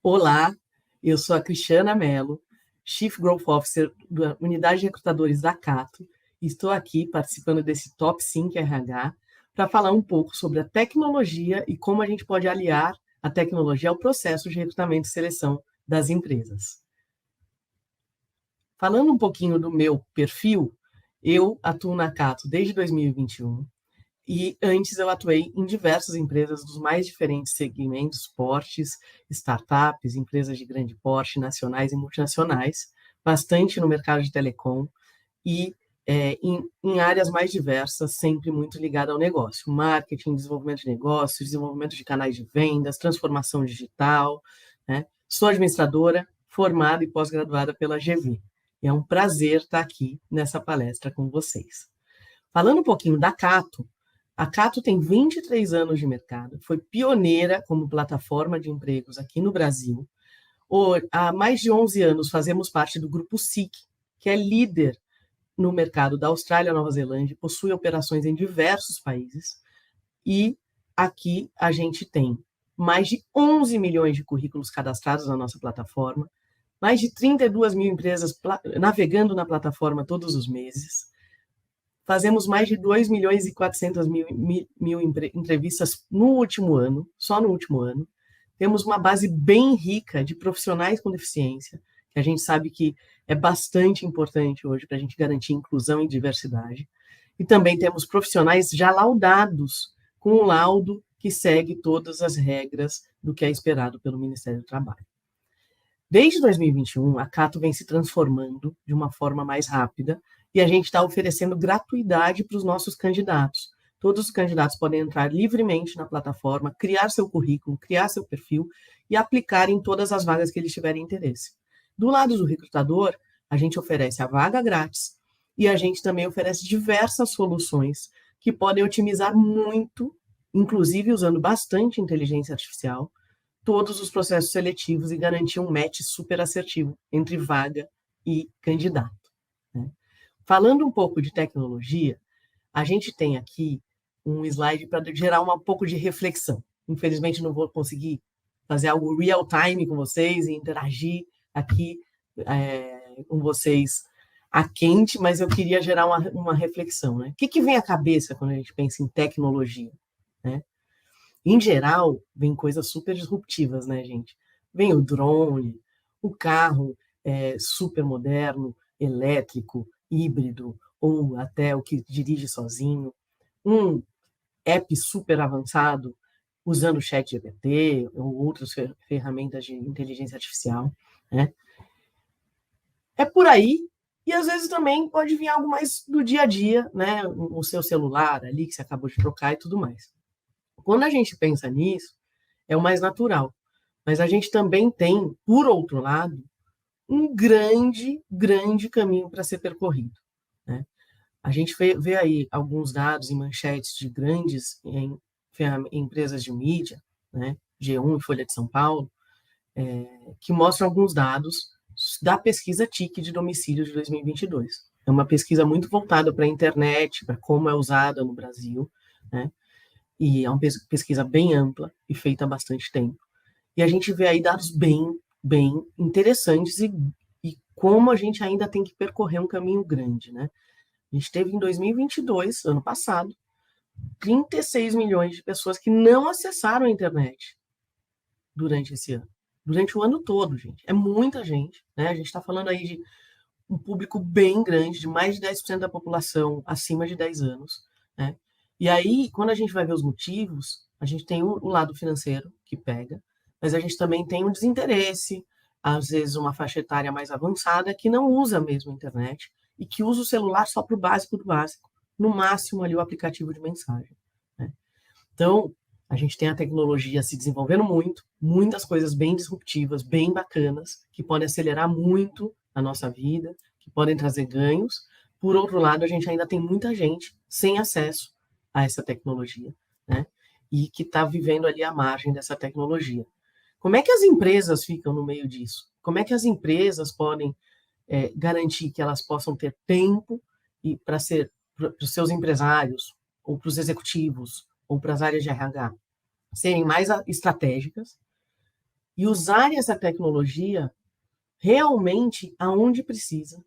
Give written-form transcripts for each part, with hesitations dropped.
Olá, eu sou a Cristiana Mello, Chief Growth Officer da Unidade de Recrutadores da Cato, e estou aqui participando desse Top 5 RH para falar um pouco sobre a tecnologia e como a gente pode aliar a tecnologia ao processo de recrutamento e seleção das empresas. Falando um pouquinho do meu perfil, eu atuo na Cato desde 2021 e antes eu atuei em diversas empresas dos mais diferentes segmentos, portes, startups, empresas de grande porte, nacionais e multinacionais, bastante no mercado de telecom e em áreas mais diversas, sempre muito ligada ao negócio. Marketing, desenvolvimento de negócios, desenvolvimento de canais de vendas, transformação digital. Né? Sou administradora, formada e pós-graduada pela GV. E é um prazer estar aqui nessa palestra com vocês. Falando um pouquinho da Cato, a Cato tem 23 anos de mercado, foi pioneira como plataforma de empregos aqui no Brasil. Há mais de 11 anos fazemos parte do grupo SIC, que é líder no mercado da Austrália e Nova Zelândia, possui operações em diversos países. E aqui a gente tem mais de 11 milhões de currículos cadastrados na nossa plataforma, mais de 32 mil empresas navegando na plataforma todos os meses. Fazemos mais de 2 milhões e 400 mil entrevistas no último ano, só no último ano. Temos uma base bem rica de profissionais com deficiência, que a gente sabe que é bastante importante hoje para a gente garantir inclusão e diversidade. E também temos profissionais já laudados, com um laudo que segue todas as regras do que é esperado pelo Ministério do Trabalho. Desde 2021, a Cato vem se transformando de uma forma mais rápida e a gente está oferecendo gratuidade para os nossos candidatos. Todos os candidatos podem entrar livremente na plataforma, criar seu currículo, criar seu perfil e aplicar em todas as vagas que eles tiverem interesse. Do lado do recrutador, a gente oferece a vaga grátis e a gente também oferece diversas soluções que podem otimizar muito, inclusive usando bastante inteligência artificial, todos os processos seletivos e garantir um match super assertivo entre vaga e candidato. Né? Falando um pouco de tecnologia, a gente tem aqui um slide para gerar um pouco de reflexão. Infelizmente, não vou conseguir fazer algo real time com vocês e interagir aqui com vocês a quente, mas eu queria gerar uma reflexão. Né? O que vem à cabeça quando a gente pensa em tecnologia? Né? Em geral, vem coisas super disruptivas, né, gente? Vem o drone, o carro super moderno, elétrico, híbrido, ou até o que dirige sozinho, um app super avançado, usando o ChatGPT ou outras ferramentas de inteligência artificial, né? É por aí, e às vezes também pode vir algo mais do dia a dia, né? O seu celular ali, que você acabou de trocar e tudo mais. Quando a gente pensa nisso, é o mais natural. Mas a gente também tem, por outro lado, um grande, grande caminho para ser percorrido. Né? A gente vê aí alguns dados e manchetes de grandes empresas de mídia, né? G1 e Folha de São Paulo, que mostram alguns dados da pesquisa TIC de domicílio de 2022. É uma pesquisa muito voltada para a internet, para como é usada no Brasil, né? E é uma pesquisa bem ampla e feita há bastante tempo. E a gente vê aí dados bem interessantes e como a gente ainda tem que percorrer um caminho grande, né? A gente teve em 2022, ano passado, 36 milhões de pessoas que não acessaram a internet durante esse ano. Durante o ano todo, gente. É muita gente, né? A gente está falando aí de um público bem grande, de mais de 10% da população acima de 10 anos, né? E aí, quando a gente vai ver os motivos, a gente tem o lado financeiro, que pega, mas a gente também tem um desinteresse, às vezes uma faixa etária mais avançada, que não usa mesmo a internet e que usa o celular só para o básico do básico, no máximo ali o aplicativo de mensagem. Né? Então, a gente tem a tecnologia se desenvolvendo muito, muitas coisas bem disruptivas, bem bacanas, que podem acelerar muito a nossa vida, que podem trazer ganhos. Por outro lado, a gente ainda tem muita gente sem acesso a essa tecnologia, né? E que está vivendo ali à margem dessa tecnologia. Como é que as empresas ficam no meio disso? Como é que as empresas podem garantir que elas possam ter tempo para os seus empresários, ou para os executivos, ou para as áreas de RH, serem mais estratégicas, e usarem essa tecnologia realmente aonde precisa,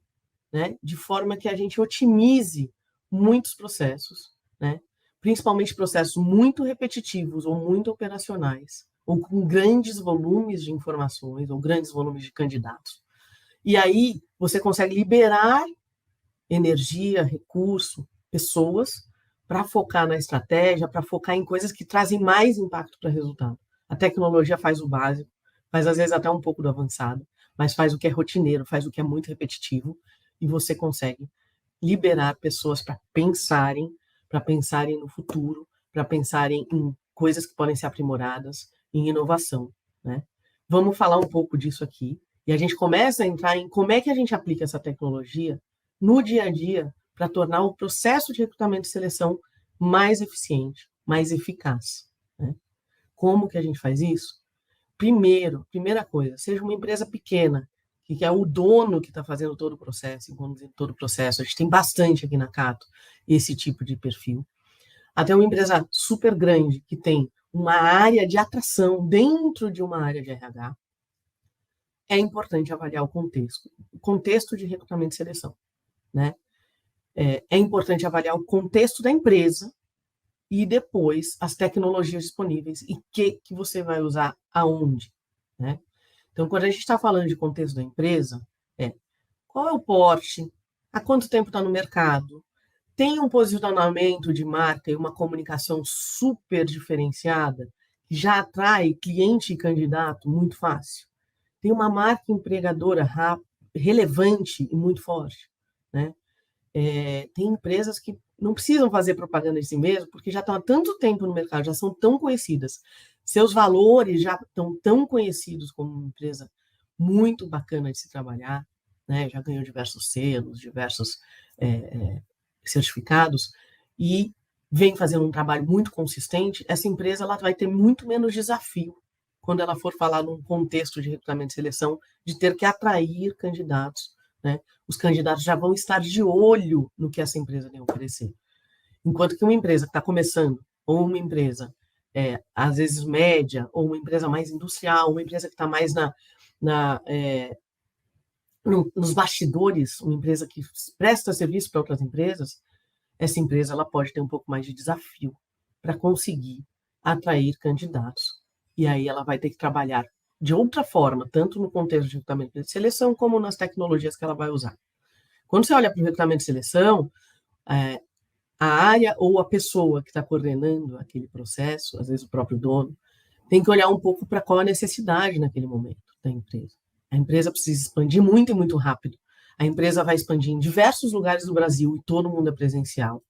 né? De forma que a gente otimize muitos processos, né? Principalmente processos muito repetitivos ou muito operacionais, ou com grandes volumes de informações, ou grandes volumes de candidatos. E aí você consegue liberar energia, recurso, pessoas para focar na estratégia, para focar em coisas que trazem mais impacto para o resultado. A tecnologia faz o básico, faz às vezes até um pouco do avançado, mas faz o que é rotineiro, faz o que é muito repetitivo, e você consegue liberar pessoas para pensarem no futuro, para pensarem em coisas que podem ser aprimoradas, em inovação, né? Vamos falar um pouco disso aqui, e a gente começa a entrar em como é que a gente aplica essa tecnologia no dia a dia para tornar o processo de recrutamento e seleção mais eficiente, mais eficaz, né? Como que a gente faz isso? Primeira coisa, seja uma empresa pequena, que é o dono que está fazendo todo o processo, conduzindo todo o processo. A gente tem bastante aqui na Cato esse tipo de perfil. Até uma empresa super grande, que tem uma área de atração dentro de uma área de RH, é importante avaliar o contexto de recrutamento e seleção, né? É importante avaliar o contexto da empresa e depois as tecnologias disponíveis e que você vai usar aonde, né? Então, quando a gente está falando de contexto da empresa, qual é o porte, há quanto tempo está no mercado, tem um posicionamento de marca e uma comunicação super diferenciada, que já atrai cliente e candidato muito fácil. Tem uma marca empregadora relevante e muito forte, né? Tem empresas que não precisam fazer propaganda de si mesmo, porque já estão há tanto tempo no mercado, já são tão conhecidas. Seus valores já estão tão conhecidos como uma empresa muito bacana de se trabalhar, né? Já ganhou diversos selos, diversos certificados, e vem fazendo um trabalho muito consistente. Essa empresa ela vai ter muito menos desafio quando ela for falar num contexto de recrutamento e seleção, de ter que atrair candidatos, né? Os candidatos já vão estar de olho no que essa empresa tem a oferecer. Enquanto que uma empresa que está começando, ou uma empresa, às vezes, média, ou uma empresa mais industrial, uma empresa que está mais nos bastidores, uma empresa que presta serviço para outras empresas, essa empresa ela pode ter um pouco mais de desafio para conseguir atrair candidatos. E aí ela vai ter que trabalhar de outra forma, tanto no contexto de recrutamento e seleção, como nas tecnologias que ela vai usar. Quando você olha para o recrutamento e seleção, a área ou a pessoa que está coordenando aquele processo, às vezes o próprio dono, tem que olhar um pouco para qual a necessidade naquele momento da empresa. A empresa precisa expandir muito e muito rápido. A empresa vai expandir em diversos lugares do Brasil e todo mundo é presencial.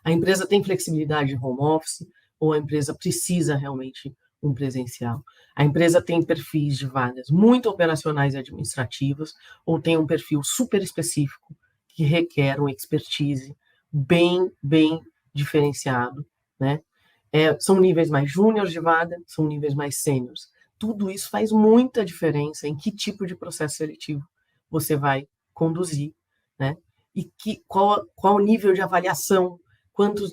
A empresa tem flexibilidade de home office ou a empresa precisa realmente um presencial? A empresa tem perfis de vagas muito operacionais e administrativas ou tem um perfil super específico que requer uma expertise bem diferenciado, né? São níveis mais júniores de vaga, são níveis mais sêniores. Tudo isso faz muita diferença em que tipo de processo seletivo você vai conduzir, né? E qual o nível de avaliação, quanto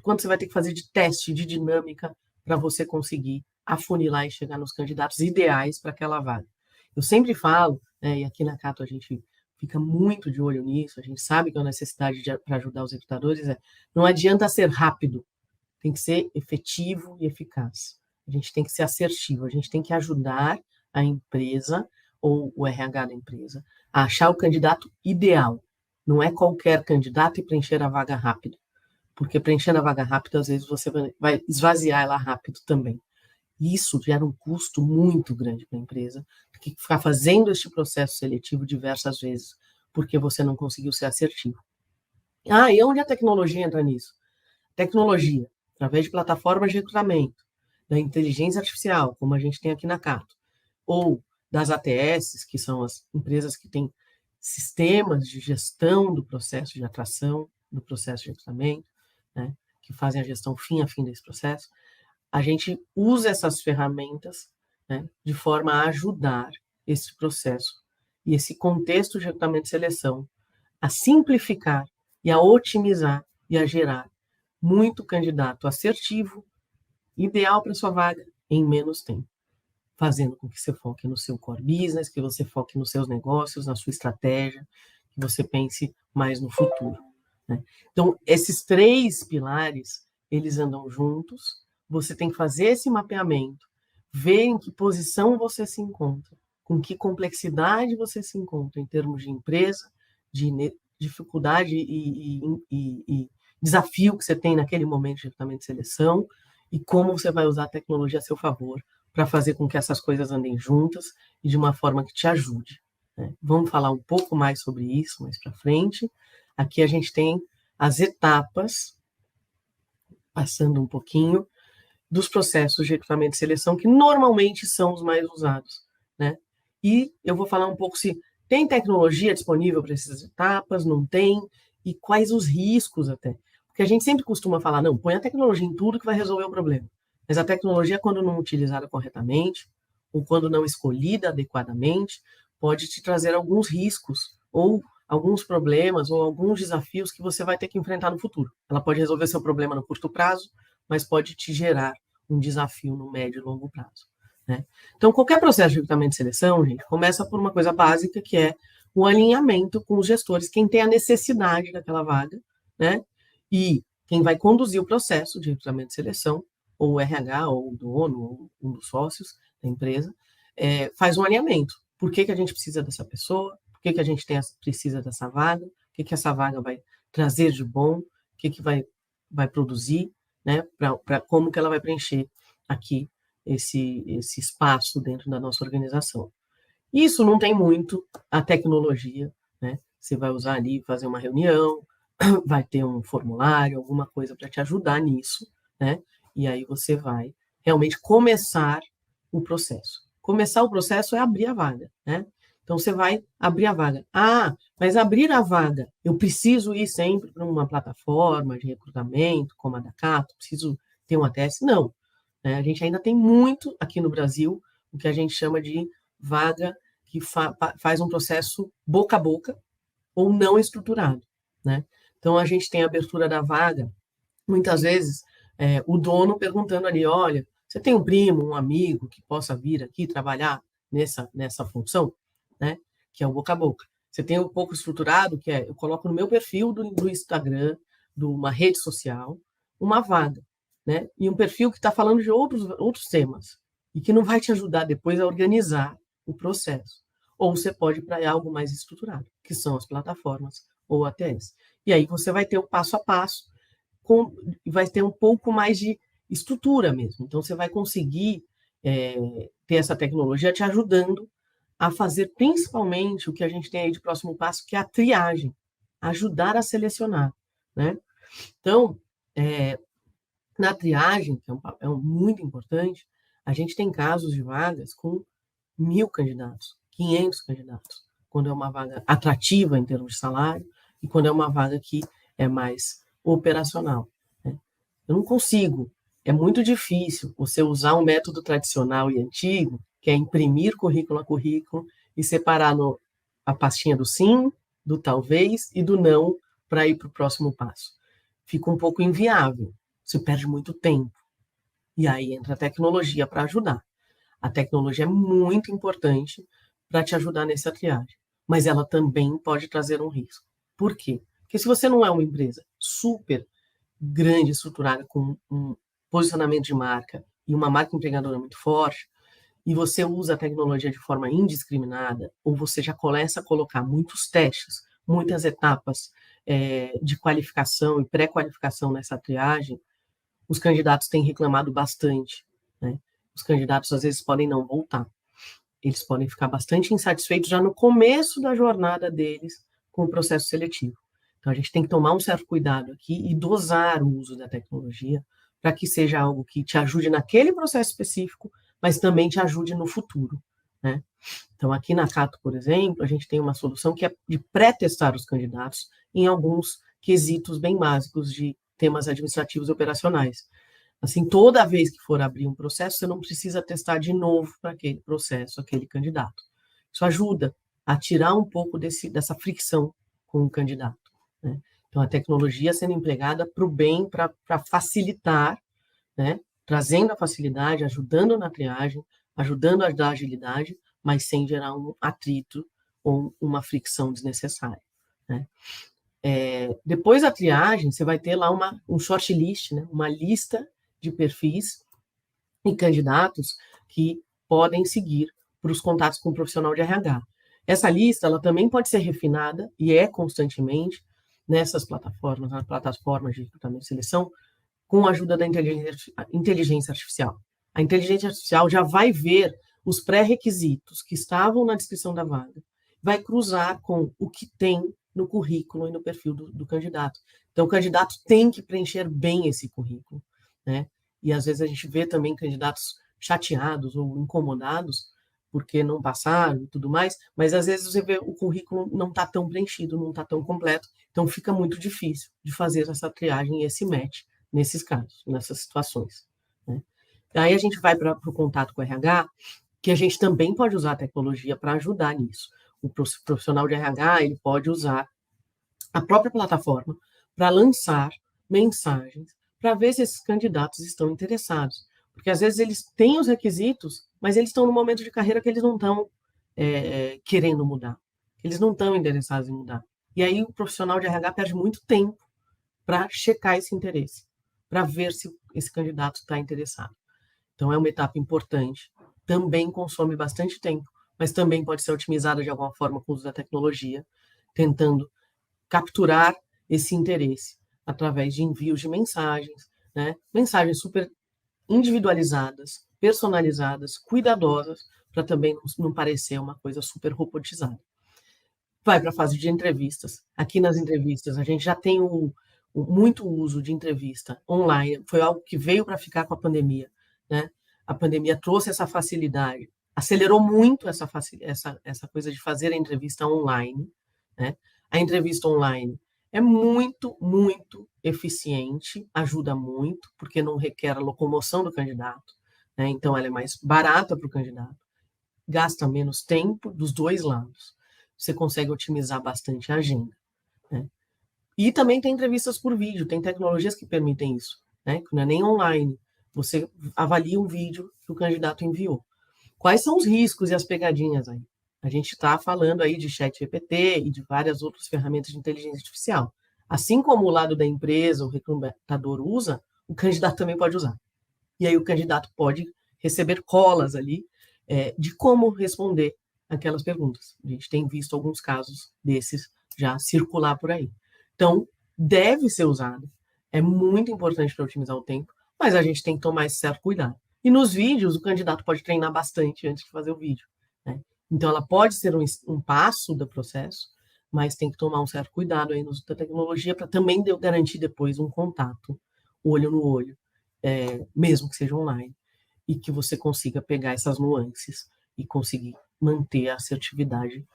você vai ter que fazer de teste, de dinâmica, para você conseguir afunilar e chegar nos candidatos ideais para aquela vaga. Eu sempre falo, né, e aqui na Cato a gente fica muito de olho nisso, a gente sabe que a necessidade para ajudar os recrutadores não adianta ser rápido, tem que ser efetivo e eficaz. A gente tem que ser assertivo, a gente tem que ajudar a empresa ou o RH da empresa a achar o candidato ideal. Não é qualquer candidato e preencher a vaga rápido, porque preenchendo a vaga rápido, às vezes você vai esvaziar ela rápido também. E isso gera um custo muito grande para a empresa, que ficar fazendo este processo seletivo diversas vezes, porque você não conseguiu ser assertivo. E onde a tecnologia entra nisso? Tecnologia, através de plataformas de recrutamento, da inteligência artificial, como a gente tem aqui na Cato, ou das ATS, que são as empresas que têm sistemas de gestão do processo de atração, do processo de recrutamento, né, que fazem a gestão fim a fim desse processo, a gente usa essas ferramentas, né, de forma a ajudar esse processo e esse contexto de recrutamento e seleção a simplificar e a otimizar e a gerar muito candidato assertivo, ideal para sua vaga, em menos tempo. fazendo com que você foque no seu core business, que você foque nos seus negócios, na sua estratégia, que você pense mais no futuro, né? Então, esses 3 pilares, eles andam juntos, você tem que fazer esse mapeamento, ver em que posição você se encontra, com que complexidade você se encontra em termos de empresa, de dificuldade e desafio que você tem naquele momento de recrutamento de seleção, e como você vai usar a tecnologia a seu favor para fazer com que essas coisas andem juntas e de uma forma que te ajude, né? Vamos falar um pouco mais sobre isso mais para frente. Aqui a gente tem as etapas, passando um pouquinho, dos processos de recrutamento e seleção, que normalmente são os mais usados, né? E eu vou falar um pouco se tem tecnologia disponível para essas etapas, não tem, e quais os riscos até. Porque a gente sempre costuma falar, não, põe a tecnologia em tudo que vai resolver o problema. Mas a tecnologia, quando não utilizada corretamente, ou quando não escolhida adequadamente, pode te trazer alguns riscos, ou alguns problemas, ou alguns desafios que você vai ter que enfrentar no futuro. Ela pode resolver seu problema no curto prazo, mas pode te gerar um desafio no médio e longo prazo, né? Então, qualquer processo de recrutamento e seleção, gente, começa por uma coisa básica, que é o alinhamento com os gestores, quem tem a necessidade daquela vaga, né? E quem vai conduzir o processo de recrutamento e seleção, ou o RH, ou o dono, ou um dos sócios da empresa, faz um alinhamento. Por que a gente precisa dessa pessoa? Por que a gente precisa dessa vaga? O que essa vaga vai trazer de bom? O que vai produzir, né? Como que ela vai preencher aqui esse espaço dentro da nossa organização. Isso não tem muito a tecnologia, né? Você vai usar ali, fazer uma reunião, vai ter um formulário, alguma coisa para te ajudar nisso, né? E aí você vai realmente começar o processo. Começar o processo é abrir a vaga, né? Então você vai abrir a vaga. Ah, mas abrir a vaga, eu preciso ir sempre para uma plataforma de recrutamento, como a da Cato, preciso ter um ATS? Não, né? A gente ainda tem muito aqui no Brasil o que a gente chama de vaga que faz um processo boca a boca ou não estruturado, né? Então a gente tem a abertura da vaga, muitas vezes o dono perguntando ali, olha, você tem um primo, um amigo que possa vir aqui trabalhar nessa função, né? Que é o boca a boca. Você tem um pouco estruturado, que é, eu coloco no meu perfil do Instagram, de uma rede social, uma vaga, né? E um perfil que está falando de outros temas e que não vai te ajudar depois a organizar o processo. Ou você pode ir para algo mais estruturado, que são as plataformas ou ATS. E aí você vai ter o passo a passo, vai ter um pouco mais de estrutura mesmo. Então, você vai conseguir ter essa tecnologia te ajudando a fazer principalmente o que a gente tem aí de próximo passo, que é a triagem, ajudar a selecionar, né? Então, na triagem, que é um papel muito importante, a gente tem casos de vagas com 1.000 candidatos, 500 candidatos, quando é uma vaga atrativa em termos de salário e quando é uma vaga que é mais operacional, né? Eu não consigo, é muito difícil você usar um método tradicional e antigo, que é imprimir currículo a currículo e separar a pastinha do sim, do talvez e do não para ir para o próximo passo. Fica um pouco inviável, você perde muito tempo. E aí entra a tecnologia para ajudar. A tecnologia é muito importante para te ajudar nessa triagem, mas ela também pode trazer um risco. Por quê? Porque se você não é uma empresa super grande, estruturada, com um posicionamento de marca e uma marca empregadora muito forte, e você usa a tecnologia de forma indiscriminada, ou você já começa a colocar muitos testes, muitas etapas de qualificação e pré-qualificação nessa triagem, os candidatos têm reclamado bastante, né? Os candidatos às vezes podem não voltar. Eles podem ficar bastante insatisfeitos já no começo da jornada deles com o processo seletivo. Então a gente tem que tomar um certo cuidado aqui e dosar o uso da tecnologia para que seja algo que te ajude naquele processo específico, mas também te ajude no futuro, né? Então aqui na Cato, por exemplo, a gente tem uma solução que é de pré-testar os candidatos em alguns quesitos bem básicos de temas administrativos e operacionais. Assim, toda vez que for abrir um processo, você não precisa testar de novo para aquele processo, aquele candidato. Isso ajuda a tirar um pouco dessa fricção com o candidato, né? Então, a tecnologia sendo empregada para o bem, para facilitar, né? Trazendo a facilidade, ajudando na triagem, ajudando a dar agilidade, mas sem gerar um atrito ou uma fricção desnecessária, né? Depois da triagem, você vai ter lá um shortlist, né? Uma lista de perfis e candidatos que podem seguir para os contatos com o profissional de RH. Essa lista ela também pode ser refinada e é constantemente nessas plataformas, nas plataformas de recrutamento e seleção, com a ajuda da inteligência artificial. A inteligência artificial já vai ver os pré-requisitos que estavam na descrição da vaga, vai cruzar com o que tem no currículo e no perfil do candidato. Então, o candidato tem que preencher bem esse currículo, né? E às vezes a gente vê também candidatos chateados ou incomodados porque não passaram e tudo mais, mas às vezes você vê o currículo não está tão preenchido, não está tão completo, então fica muito difícil de fazer essa triagem e esse match nesses casos, nessas situações, né? Aí a gente vai para o contato com o RH, que a gente também pode usar a tecnologia para ajudar nisso. O profissional de RH ele pode usar a própria plataforma para lançar mensagens para ver se esses candidatos estão interessados. Porque às vezes eles têm os requisitos, mas eles estão no momento de carreira que eles não estão querendo mudar. Eles não estão interessados em mudar. E aí o profissional de RH perde muito tempo para checar esse interesse, para ver se esse candidato está interessado. Então é uma etapa importante. Também consome bastante tempo, mas também pode ser otimizada de alguma forma com o uso da tecnologia, tentando capturar esse interesse através de envios de mensagens, né? Mensagens super individualizadas, personalizadas, cuidadosas, para também não parecer uma coisa super robotizada. Vai para a fase de entrevistas. Aqui nas entrevistas, a gente já tem muito uso de entrevista online, foi algo que veio para ficar com a pandemia, né? A pandemia trouxe essa facilidade, acelerou muito essa coisa de fazer a entrevista online, né? A entrevista online é muito, muito eficiente, ajuda muito, porque não requer a locomoção do candidato, né? Então, ela é mais barata para o candidato, gasta menos tempo dos dois lados. Você consegue otimizar bastante a agenda, né? E também tem entrevistas por vídeo, tem tecnologias que permitem isso, né? Que não é nem online. Você avalia um vídeo que o candidato enviou. Quais são os riscos e as pegadinhas aí? A gente está falando aí de ChatGPT e de várias outras ferramentas de inteligência artificial. Assim como o lado da empresa, o recrutador usa, o candidato também pode usar. E aí o candidato pode receber colas ali de como responder aquelas perguntas. A gente tem visto alguns casos desses já circular por aí. Então, deve ser usado. É muito importante para otimizar o tempo, mas a gente tem que tomar esse certo cuidado. E nos vídeos, o candidato pode treinar bastante antes de fazer o vídeo, né? Então, ela pode ser um passo do processo, mas tem que tomar um certo cuidado aí no uso da tecnologia para também garantir depois um contato, olho no olho, mesmo que seja online, e que você consiga pegar essas nuances e conseguir manter a assertividade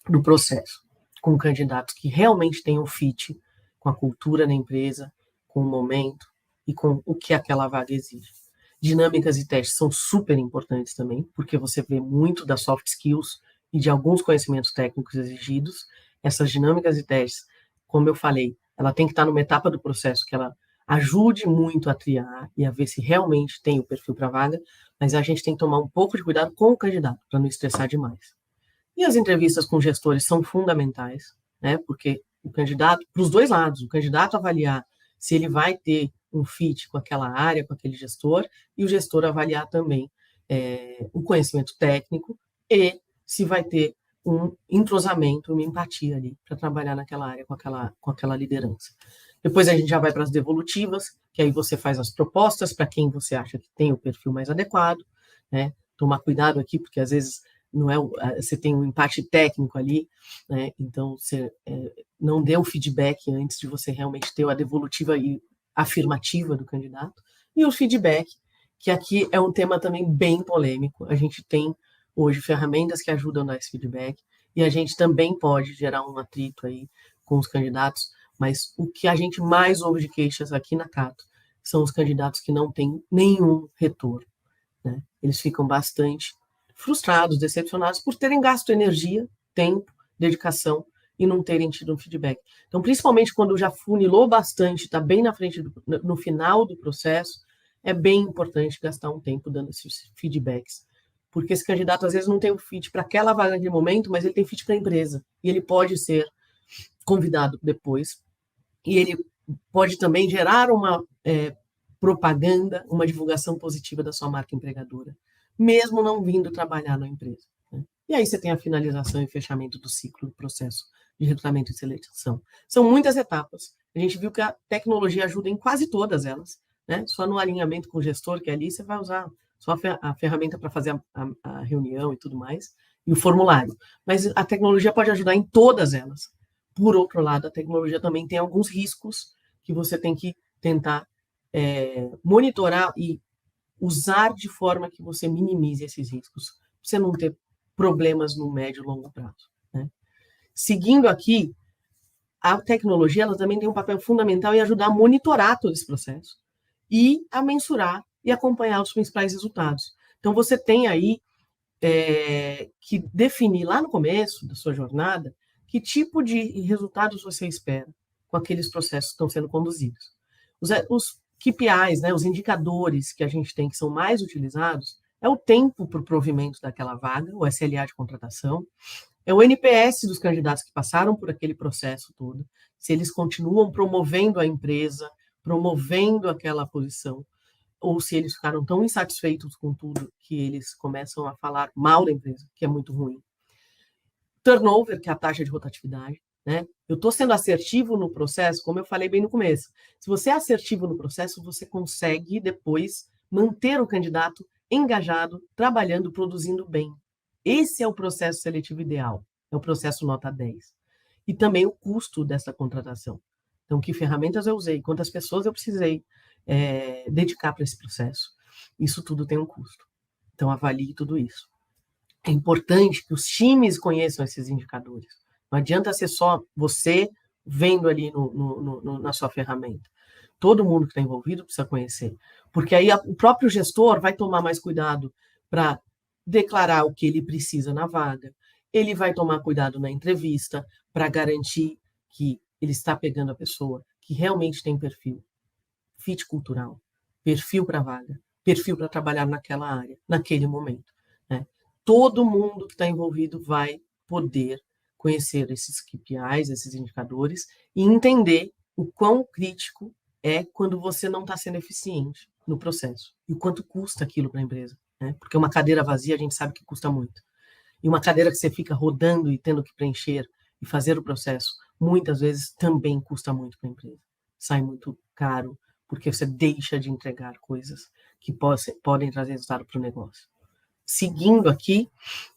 do processo, com candidatos que realmente tenham fit com a cultura da empresa, com o momento e com o que aquela vaga exige. Dinâmicas e testes são super importantes também, porque você vê muito das soft skills e de alguns conhecimentos técnicos exigidos. Essas dinâmicas e testes, como eu falei, ela tem que estar numa etapa do processo que ela ajude muito a triar e a ver se realmente tem o perfil para a vaga, mas a gente tem que tomar um pouco de cuidado com o candidato, para não estressar demais. E as entrevistas com gestores são fundamentais, né? Porque o candidato, para os dois lados, o candidato avaliar se ele vai ter um fit com aquela área, com aquele gestor, e o gestor avaliar também o conhecimento técnico e se vai ter um entrosamento, uma empatia ali para trabalhar naquela área com aquela liderança. Depois a gente já vai para as devolutivas, que aí você faz as propostas para quem você acha que tem o perfil mais adequado, né? Tomar cuidado aqui, porque às vezes não é, você tem um empate técnico ali, né? Então você não dê o feedback antes de você realmente ter a devolutiva e afirmativa do candidato. E o feedback, que aqui é um tema também bem polêmico. A gente tem hoje ferramentas que ajudam a dar esse feedback e a gente também pode gerar um atrito aí com os candidatos, mas o que a gente mais ouve de queixas aqui na Cato são os candidatos que não têm nenhum retorno, né? Eles ficam bastante frustrados, decepcionados por terem gasto energia, tempo, dedicação e não terem tido um feedback. Então, principalmente quando já funilou bastante, está bem na frente, no final do processo, é bem importante gastar um tempo dando esses feedbacks porque esse candidato às vezes não tem o fit para aquela vaga naquele momento, mas ele tem fit para a empresa, e ele pode ser convidado depois, e ele pode também gerar uma propaganda, uma divulgação positiva da sua marca empregadora, mesmo não vindo trabalhar na empresa. Né? E aí você tem a finalização e fechamento do ciclo do processo de recrutamento e seleção. São muitas etapas. A gente viu que a tecnologia ajuda em quase todas elas. Né? Só no alinhamento com o gestor, que ali você vai usar só a ferramenta para fazer a reunião e tudo mais, e o formulário. Mas a tecnologia pode ajudar em todas elas. Por outro lado, a tecnologia também tem alguns riscos que você tem que tentar monitorar e usar de forma que você minimize esses riscos, para você não ter problemas no médio e longo prazo. Né? Seguindo aqui, a tecnologia ela também tem um papel fundamental em ajudar a monitorar todo esse processo e a mensurar e acompanhar os principais resultados. Então, você tem aí que definir lá no começo da sua jornada que tipo de resultados você espera com aqueles processos que estão sendo conduzidos. Os KPIs, né, os indicadores que a gente tem que são mais utilizados, é o tempo para o provimento daquela vaga, o SLA de contratação, é o NPS dos candidatos que passaram por aquele processo todo, se eles continuam promovendo a empresa, promovendo aquela posição, ou se eles ficaram tão insatisfeitos com tudo que eles começam a falar mal da empresa, que é muito ruim. Turnover, que é a taxa de rotatividade. Né? Eu estou sendo assertivo no processo, como eu falei bem no começo. Se você é assertivo no processo, você consegue depois manter o candidato engajado, trabalhando, produzindo bem. Esse é o processo seletivo ideal, é o processo nota 10. E também o custo dessa contratação. Então, que ferramentas eu usei, quantas pessoas eu precisei dedicar para esse processo. Isso tudo tem um custo. Então, avalie tudo isso. É importante que os times conheçam esses indicadores. Não adianta ser só você vendo ali na sua ferramenta. Todo mundo que está envolvido precisa conhecer. Porque aí o próprio gestor vai tomar mais cuidado para declarar o que ele precisa na vaga. Ele vai tomar cuidado na entrevista para garantir que ele está pegando a pessoa que realmente tem perfil, fit cultural, perfil para vaga, perfil para trabalhar naquela área, naquele momento. Né? Todo mundo que está envolvido vai poder conhecer esses KPIs, esses indicadores, e entender o quão crítico é quando você não está sendo eficiente no processo. E o quanto custa aquilo para a empresa. Né? Porque uma cadeira vazia a gente sabe que custa muito. E uma cadeira que você fica rodando e tendo que preencher e fazer o processo, muitas vezes também custa muito para a empresa. Sai muito caro, porque você deixa de entregar coisas que podem trazer resultado para o negócio. Seguindo aqui,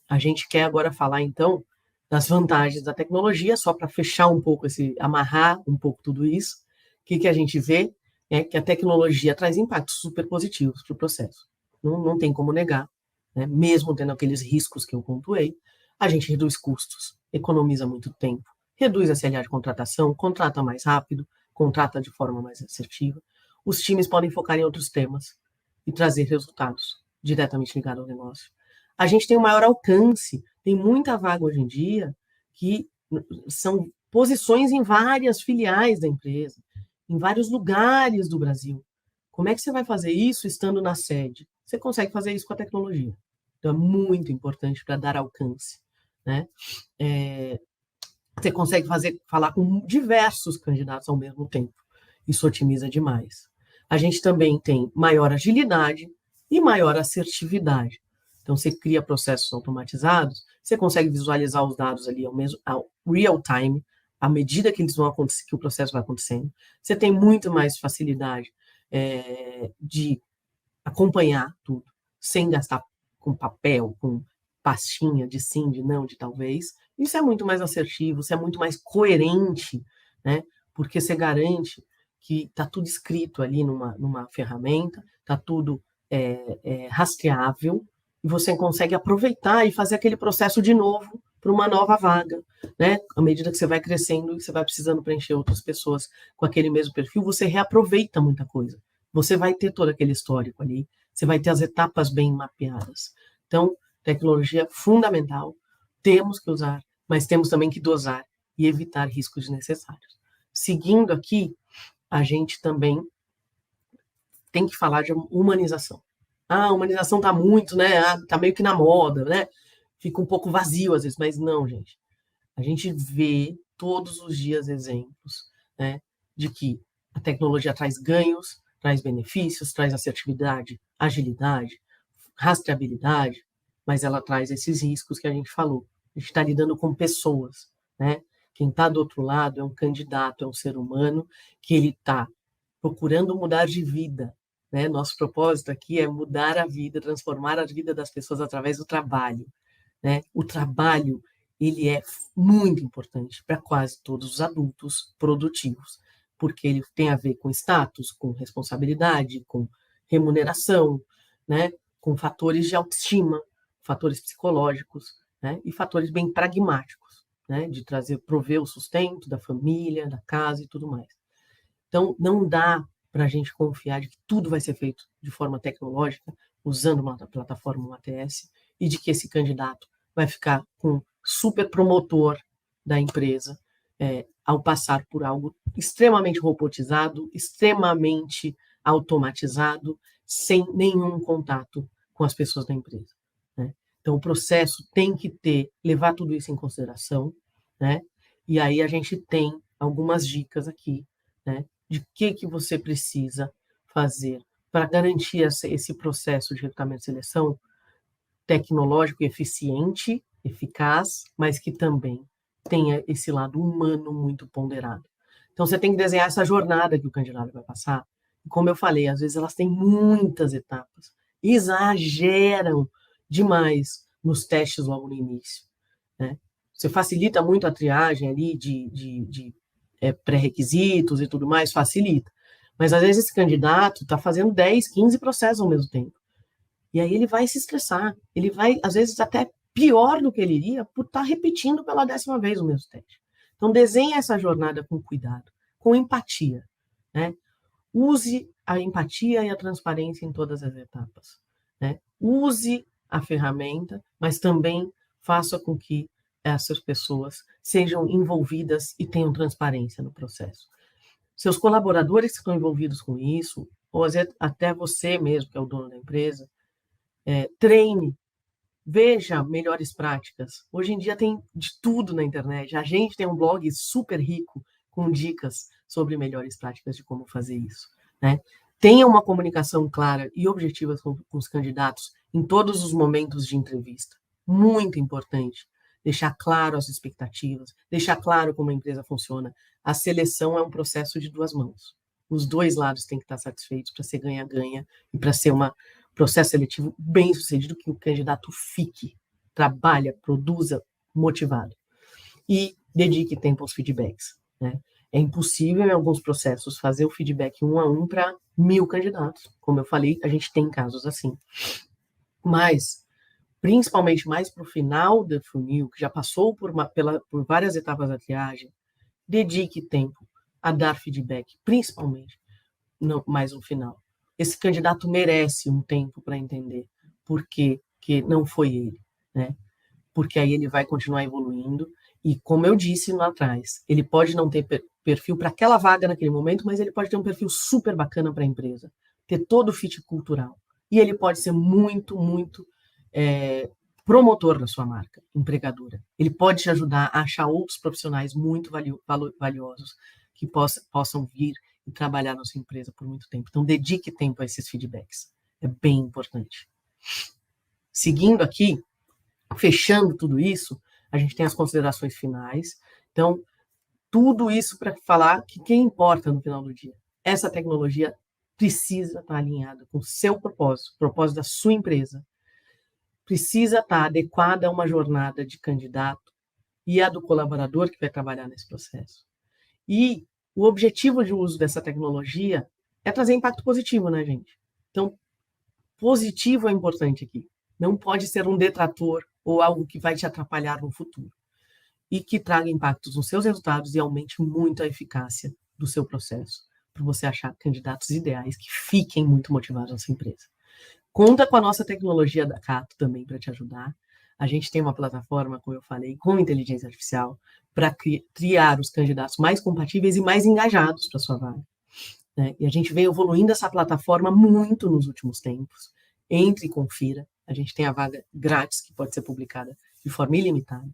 a gente quer agora falar, então, das vantagens da tecnologia, só para fechar um pouco, amarrar um pouco tudo isso. O que a gente vê é que a tecnologia traz impactos super positivos para o processo. Não tem como negar, né? Mesmo tendo aqueles riscos que eu pontuei, a gente reduz custos, economiza muito tempo, reduz a SLA de contratação, contrata mais rápido, contrata de forma mais assertiva. Os times podem focar em outros temas e trazer resultados diretamente ligados ao negócio. A gente tem um maior alcance, tem muita vaga hoje em dia que são posições em várias filiais da empresa, em vários lugares do Brasil. Como é que você vai fazer isso estando na sede? Você consegue fazer isso com a tecnologia. Então, é muito importante para dar alcance. Né? Você consegue falar com diversos candidatos ao mesmo tempo. Isso otimiza demais. A gente também tem maior agilidade e maior assertividade. Então, você cria processos automatizados, você consegue visualizar os dados ali ao real time, à medida que eles vão acontecer, que o processo vai acontecendo. Você tem muito mais facilidade de acompanhar tudo, sem gastar com papel, com pastinha de sim, de não, de talvez. Isso é muito mais assertivo, isso é muito mais coerente, né? Porque você garante que está tudo escrito ali numa ferramenta, está tudo rastreável, e você consegue aproveitar e fazer aquele processo de novo para uma nova vaga, né? À medida que você vai crescendo e você vai precisando preencher outras pessoas com aquele mesmo perfil, você reaproveita muita coisa. Você vai ter todo aquele histórico ali, você vai ter as etapas bem mapeadas. Então, tecnologia fundamental, temos que usar, mas temos também que dosar e evitar riscos desnecessários. Seguindo aqui, a gente também tem que falar de humanização. a humanização está muito, né? Está meio que na moda, né? Fica um pouco vazio às vezes, mas não, gente. A gente vê todos os dias exemplos, né, de que a tecnologia traz ganhos, traz benefícios, traz assertividade, agilidade, rastreabilidade, mas ela traz esses riscos que a gente falou. A gente está lidando com pessoas, né? Quem está do outro lado é um candidato, é um ser humano que ele está procurando mudar de vida, né? Nosso propósito aqui é mudar a vida, transformar a vida das pessoas através do trabalho, né? O trabalho ele é muito importante para quase todos os adultos produtivos, porque ele tem a ver com status, com responsabilidade, com remuneração, né? Com fatores de autoestima, fatores psicológicos, né? E fatores bem pragmáticos, né? De trazer, prover o sustento da família, da casa e tudo mais. Então, não dá para a gente confiar de que tudo vai ser feito de forma tecnológica, usando uma plataforma, um ATS, e de que esse candidato vai ficar com super promotor da empresa, ao passar por algo extremamente robotizado, extremamente automatizado, sem nenhum contato com as pessoas da empresa, né? Então, o processo tem que levar tudo isso em consideração, né? E aí a gente tem algumas dicas aqui, né? De que você precisa fazer para garantir esse processo de recrutamento e seleção tecnológico e eficiente, eficaz, mas que também tenha esse lado humano muito ponderado. Então, você tem que desenhar essa jornada que o candidato vai passar. E como eu falei, às vezes elas têm muitas etapas, exageram demais nos testes logo no início, né? Você facilita muito a triagem ali de pré-requisitos e tudo mais, facilita. Mas às vezes esse candidato está fazendo 10, 15 processos ao mesmo tempo. E aí ele vai se estressar. Ele vai, às vezes, até pior do que ele iria por estar repetindo pela 10ª vez o mesmo teste. Então, desenhe essa jornada com cuidado, com empatia, né? Use a empatia e a transparência em todas as etapas, né? Use a ferramenta, mas também faça com que essas pessoas sejam envolvidas e tenham transparência no processo. Seus colaboradores que estão envolvidos com isso, ou até você mesmo, que é o dono da empresa, treine, veja melhores práticas. Hoje em dia tem de tudo na internet. A gente tem um blog super rico com dicas sobre melhores práticas de como fazer isso, né? Tenha uma comunicação clara e objetiva com os candidatos em todos os momentos de entrevista. Muito importante. Deixar claro as expectativas, deixar claro como a empresa funciona. A seleção é um processo de duas mãos. Os dois lados têm que estar satisfeitos para ser ganha-ganha e para ser um processo seletivo bem sucedido, que o candidato fique, trabalhe, produza motivado. E dedique tempo aos feedbacks, né? É impossível, em alguns processos, fazer o feedback 1 a 1 para 1000 candidatos. Como eu falei, a gente tem casos assim. Mas, principalmente mais para o final do funil, que já passou por várias etapas da triagem, dedique tempo a dar feedback, principalmente mais no final. Esse candidato merece um tempo para entender por que não foi ele, né? Porque aí ele vai continuar evoluindo e, como eu disse lá atrás, ele pode não ter perfil para aquela vaga naquele momento, mas ele pode ter um perfil super bacana para a empresa, ter todo o fit cultural. E ele pode ser muito, muito promotor da sua marca, empregadora. Ele pode te ajudar a achar outros profissionais muito valiosos que possam vir e trabalhar na sua empresa por muito tempo. Então, dedique tempo a esses feedbacks. É bem importante. Seguindo aqui, fechando tudo isso, a gente tem as considerações finais. Então, tudo isso para falar que quem importa no final do dia, essa tecnologia precisa estar alinhada com o seu propósito, o propósito da sua empresa. Precisa estar adequada a uma jornada de candidato e a do colaborador que vai trabalhar nesse processo. E o objetivo de uso dessa tecnologia é trazer impacto positivo, né, gente? Então, positivo é importante aqui. Não pode ser um detrator ou algo que vai te atrapalhar no futuro. E que traga impactos nos seus resultados e aumente muito a eficácia do seu processo, para você achar candidatos ideais que fiquem muito motivados na sua empresa. Conta com a nossa tecnologia da Cato também para te ajudar. A gente tem uma plataforma, como eu falei, com inteligência artificial para triar os candidatos mais compatíveis e mais engajados para a sua vaga, né? E a gente vem evoluindo essa plataforma muito nos últimos tempos. Entre e confira. A gente tem a vaga grátis, que pode ser publicada de forma ilimitada,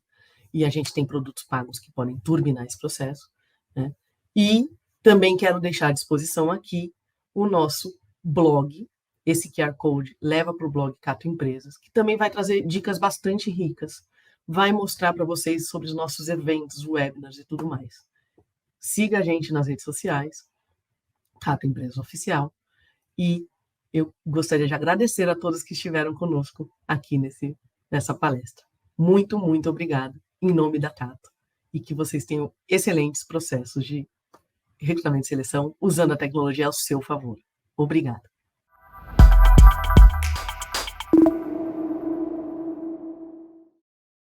e a gente tem produtos pagos que podem turbinar esse processo, né? E também quero deixar à disposição aqui o nosso blog. Esse QR Code leva para o blog Cato Empresas, que também vai trazer dicas bastante ricas, vai mostrar para vocês sobre os nossos eventos, webinars e tudo mais. Siga a gente nas redes sociais, Cato Empresas Oficial, e eu gostaria de agradecer a todos que estiveram conosco aqui nessa palestra. Muito, muito obrigada, em nome da Cato, e que vocês tenham excelentes processos de recrutamento e seleção usando a tecnologia ao seu favor. Obrigada.